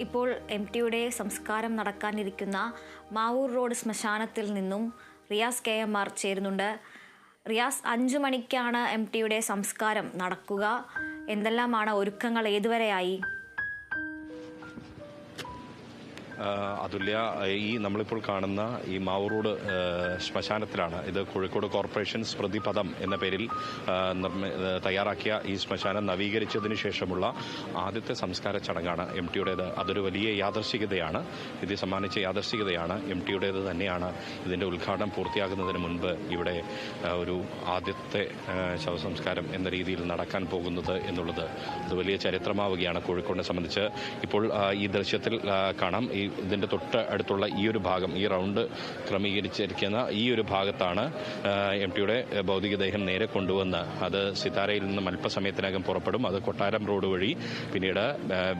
ഇപ്പോൾ എം.ടിയുടെ സംസ്കാരം നടക്കാനിരിക്കുന്ന മാവൂർ റോഡ് ശ്മശാനത്തിൽ നിന്നും റിയാസ് KMR ചേരുന്നുണ്ട്. റിയാസ്, 5 മണിക്കാണ് എം.ടിയുടെ സംസ്കാരം നടക്കുക. എന്തെല്ലാമാണ് ഒരുക്കങ്ങൾ, ഏതുവരെയായി? അതുല്യ, ഈ നമ്മളിപ്പോൾ കാണുന്ന ഈ മാവൂർ റോഡ് ശ്മശാനത്തിലാണ്. ഇത് കോഴിക്കോട് കോർപ്പറേഷൻ സ്മൃതിപഥം എന്ന പേരിൽ തയ്യാറാക്കിയ ഈ ശ്മശാനം നവീകരിച്ചതിന് ശേഷമുള്ള ആദ്യത്തെ സംസ്കാര ചടങ്ങാണ് എം.ടിയുടേത്. അതൊരു വലിയ യാദർശികതയാണ്, ഇത് സമ്മാനിച്ച യാദർശികതയാണ്. എം.ടിയുടേത് തന്നെയാണ്. ഇതിൻ്റെ ഉദ്ഘാടനം പൂർത്തിയാകുന്നതിന് മുൻപ് ഇവിടെ ഒരു ആദ്യത്തെ ശവസംസ്കാരം എന്ന രീതിയിൽ നടക്കാൻ പോകുന്നത് എന്നുള്ളത് അത് വലിയ ചരിത്രമാവുകയാണ് കോഴിക്കോടിനെ സംബന്ധിച്ച്. ഇപ്പോൾ ഈ ദൃശ്യത്തിൽ കാണാം, ഇതിൻ്റെ തൊട്ട് അടുത്തുള്ള ഈ ഒരു ഭാഗം, ഈ റൗണ്ട് ക്രമീകരിച്ചിരിക്കുന്ന ഈ ഒരു ഭാഗത്താണ് എം.ടിയുടെ ഭൗതികദേഹം നേരെ കൊണ്ടുവന്ന് അത് സിതാരയിൽ നിന്നും അല്പസമയത്തിനകം പുറപ്പെടും. അത് കൊട്ടാരം റോഡ് വഴി, പിന്നീട്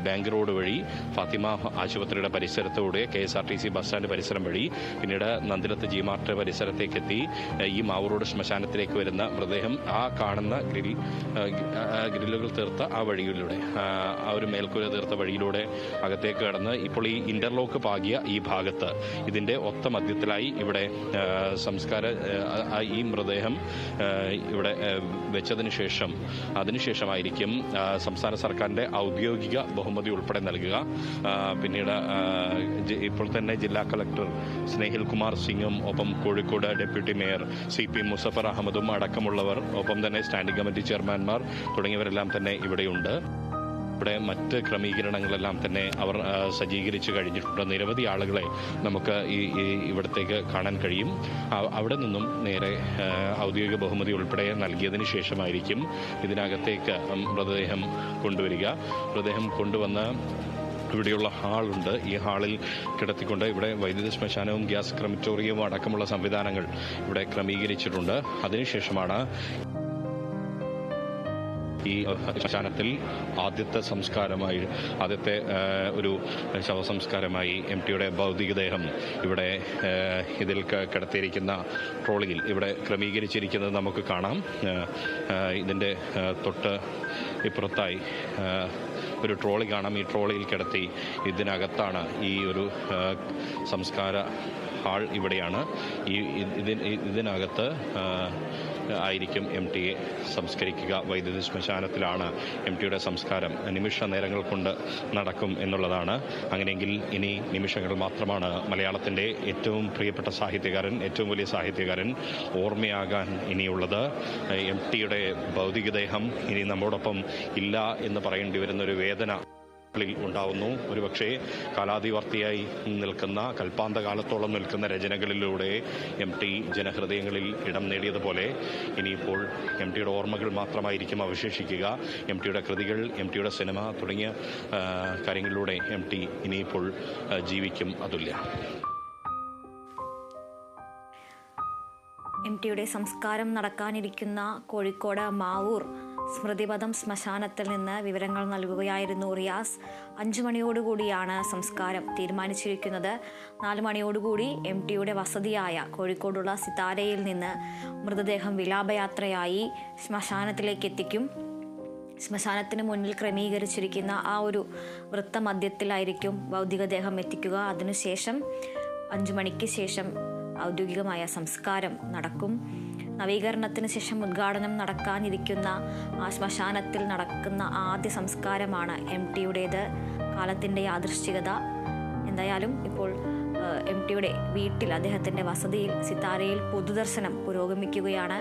ബാങ്ക് റോഡ് വഴി, ഫാത്തിമ ആശുപത്രിയുടെ പരിസരത്തൂടെ, KSRTC ബസ് സ്റ്റാൻഡ് പരിസരം വഴി, പിന്നീട് നന്ദിലത്ത് G-Mart പരിസരത്തേക്ക് എത്തി ഈ മാവൂർ റോഡ് ശ്മശാനത്തിലേക്ക് വരുന്ന മൃതദേഹം ആ കാണുന്ന ഗ്രില്ലുകൾ തീർത്ത ആ വഴിയിലൂടെ, ആ ഒരു മേൽക്കൂര തീർത്ത വഴിയിലൂടെ അകത്തേക്ക് കടന്ന് ഇപ്പോൾ ഈ ഇന്റർലോക്ക് പാകിയ ഈ ഭാഗത്ത് ഇതിൻ്റെ ഒത്ത മധ്യത്തിലായി ഇവിടെ ഈ മൃതദേഹം ഇവിടെ വെച്ചതിന് ശേഷം അതിനുശേഷമായിരിക്കും സംസ്ഥാന സർക്കാരിൻ്റെ ഔദ്യോഗിക ബഹുമതി ഉൾപ്പെടെ നൽകുക. പിന്നീട് ഇപ്പോൾ തന്നെ ജില്ലാ കളക്ടർ സ്നേഹിൽ കുമാർ സിംഗും ഒപ്പം Kozhikode deputy mayor CP Muzaffar അഹമ്മദും അടക്കമുള്ളവർ, ഒപ്പം തന്നെ സ്റ്റാൻഡിംഗ് കമ്മിറ്റി ചെയർമാൻമാർ തുടങ്ങിയവരെല്ലാം തന്നെ ഇവിടെയുണ്ട്. ഇവിടെ മറ്റ് ക്രമീകരണങ്ങളെല്ലാം തന്നെ അവർ സജ്ജീകരിച്ച് കഴിഞ്ഞിട്ടുണ്ട്. നിരവധി ആളുകളെ നമുക്ക് ഇവിടത്തേക്ക് കാണാൻ കഴിയും. അവിടെ നിന്നും നേരെ ഔദ്യോഗിക ബഹുമതി ഉൾപ്പെടെ നൽകിയതിന് ശേഷമായിരിക്കും ഇതിനകത്തേക്ക് മൃതദേഹം കൊണ്ടുവരിക. മൃതദേഹം കൊണ്ടുവന്ന് ഇവിടെയുള്ള ഹാളുണ്ട്. ഈ ഹാളിൽ കിടത്തിക്കൊണ്ട് ഇവിടെ വൈദ്യുത ശ്മശാനവും ഗ്യാസ് ക്രമറ്റോറിയവും അടക്കമുള്ള സംവിധാനങ്ങൾ ഇവിടെ ക്രമീകരിച്ചിട്ടുണ്ട്. അതിനുശേഷമാണ് ഈ ശ്മശാനത്തിൽ ആദ്യത്തെ ഒരു ശവസംസ്കാരമായി എം.ടിയുടെ ഭൗതികദേഹം ഇവിടെ ഇതിൽ കിടത്തിയിരിക്കുന്ന ട്രോളിയിൽ ഇവിടെ ക്രമീകരിച്ചിരിക്കുന്നത് നമുക്ക് കാണാം. ഇതിൻ്റെ തൊട്ട് ഇപ്പുറത്തായി ഒരു ട്രോളി കാണാം. ഈ ട്രോളിയിൽ കിടത്തി ഇതിനകത്താണ് ഈ ഒരു സംസ്കാര ഹാൾ ഇവിടെയാണ്. ഇതിനകത്ത് ആയിരിക്കും എം.ടിയെ സംസ്കരിക്കുക. വൈദ്യുതി ശ്മശാനത്തിലാണ് എം.ടിയുടെ സംസ്കാരം. നിമിഷ നേരങ്ങൾ കൊണ്ട് നടക്കും എന്നുള്ളതാണ്. അങ്ങനെയെങ്കിൽ ഇനി നിമിഷങ്ങൾ മാത്രമാണ് മലയാളത്തിൻ്റെ ഏറ്റവും പ്രിയപ്പെട്ട സാഹിത്യകാരൻ, ഏറ്റവും വലിയ സാഹിത്യകാരൻ ഓർമ്മയാകാൻ ഇനിയുള്ളത്. എം.ടിയുടെ ഭൗതികദേഹം ഇനി നമ്മോടൊപ്പം ഇല്ല എന്ന് പറയേണ്ടി വരുന്നൊരു വേദന ഉണ്ടാവുന്നു. ഒരുപക്ഷെ കാലാതിവർത്തിയായി നിൽക്കുന്ന, കൽപ്പാന്തകാലത്തോളം നിൽക്കുന്ന രചനകളിലൂടെ എം.ടി ജനഹൃദയങ്ങളിൽ ഇടം നേടിയതുപോലെ ഇനിയിപ്പോൾ എം.ടിയുടെ ഓർമ്മകൾ മാത്രമായിരിക്കും അവശേഷിക്കുക. എം.ടിയുടെ കൃതികൾ, എം.ടിയുടെ സിനിമ തുടങ്ങിയ കാര്യങ്ങളിലൂടെ എം.ടി ഇനിയിപ്പോൾ ജീവിക്കും. അതുല്യ, എം.ടിയുടെ സംസ്കാരം നടക്കാനിരിക്കുന്ന കോഴിക്കോട് മാവൂർ സ്മൃതിപഥം ശ്മശാനത്തിൽ നിന്ന് വിവരങ്ങൾ നൽകുകയായിരുന്നു റിയാസ്. 5 മണിയോടുകൂടിയാണ് സംസ്കാരം തീരുമാനിച്ചിരിക്കുന്നത്. 4 മണിയോടുകൂടി എം.ടിയുടെ വസതിയായ കോഴിക്കോടുള്ള സിതാരയിൽ നിന്ന് മൃതദേഹം വിലാപയാത്രയായി ശ്മശാനത്തിലേക്ക് എത്തിക്കും. ശ്മശാനത്തിന് മുന്നിൽ ക്രമീകരിച്ചിരിക്കുന്ന ആ ഒരു വൃത്തമധ്യത്തിലായിരിക്കും ഭൗതികദേഹം എത്തിക്കുക. അതിനുശേഷം 5 മണിക്ക് ശേഷം ഔദ്യോഗികമായ സംസ്കാരം നടക്കും. നവീകരണത്തിന് ശേഷം ഉദ്ഘാടനം നടക്കാനിരിക്കുന്ന ആ ശ്മശാനത്തിൽ നടക്കുന്ന ആദ്യ സംസ്കാരമാണ് എം.ടിയുടേത്. കാലത്തിൻ്റെ യാദൃശ്ചികത. എന്തായാലും ഇപ്പോൾ എം.ടിയുടെ വീട്ടിൽ, അദ്ദേഹത്തിൻ്റെ വസതിയിൽ സിതാരയിൽ പൊതുദർശനം പുരോഗമിക്കുകയാണ്.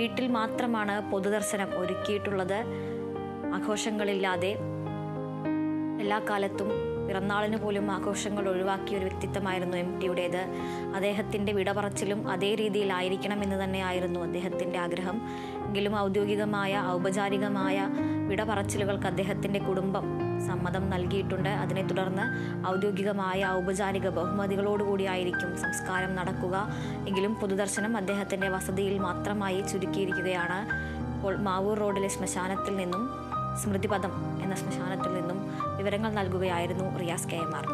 വീട്ടിൽ മാത്രമാണ് പൊതുദർശനം ഒരുക്കിയിട്ടുള്ളത്. ആഘോഷങ്ങളില്ലാതെ എല്ലാ കാലത്തും പിറന്നാളിന് പോലും ആഘോഷങ്ങൾ ഒഴിവാക്കിയ ഒരു വ്യക്തിത്വമായിരുന്നു എം.ടിയുടേത്. അദ്ദേഹത്തിൻ്റെ വിടപറച്ചിലും അതേ രീതിയിലായിരിക്കണം എന്ന് തന്നെയായിരുന്നു അദ്ദേഹത്തിൻ്റെ ആഗ്രഹം. എങ്കിലും ഔപചാരികമായ വിടപറച്ചിലുകൾക്ക് അദ്ദേഹത്തിൻ്റെ കുടുംബം സമ്മതം നൽകിയിട്ടുണ്ട്. അതിനെ തുടർന്ന് ഔപചാരിക ബഹുമതികളോടുകൂടിയായിരിക്കും സംസ്കാരം നടക്കുക. എങ്കിലും പൊതുദർശനം അദ്ദേഹത്തിൻ്റെ വസതിയിൽ മാത്രമായി ചുരുക്കിയിരിക്കുകയാണ്. ഇപ്പോൾ മാവൂർ റോഡിലെ ശ്മശാനത്തിൽ നിന്നും, സ്മൃതിപഥം എന്ന ശ്മശാനത്തിൽ നിന്നും വിവരങ്ങൾ നൽകുകയായിരുന്നു റിയാസ് KMR.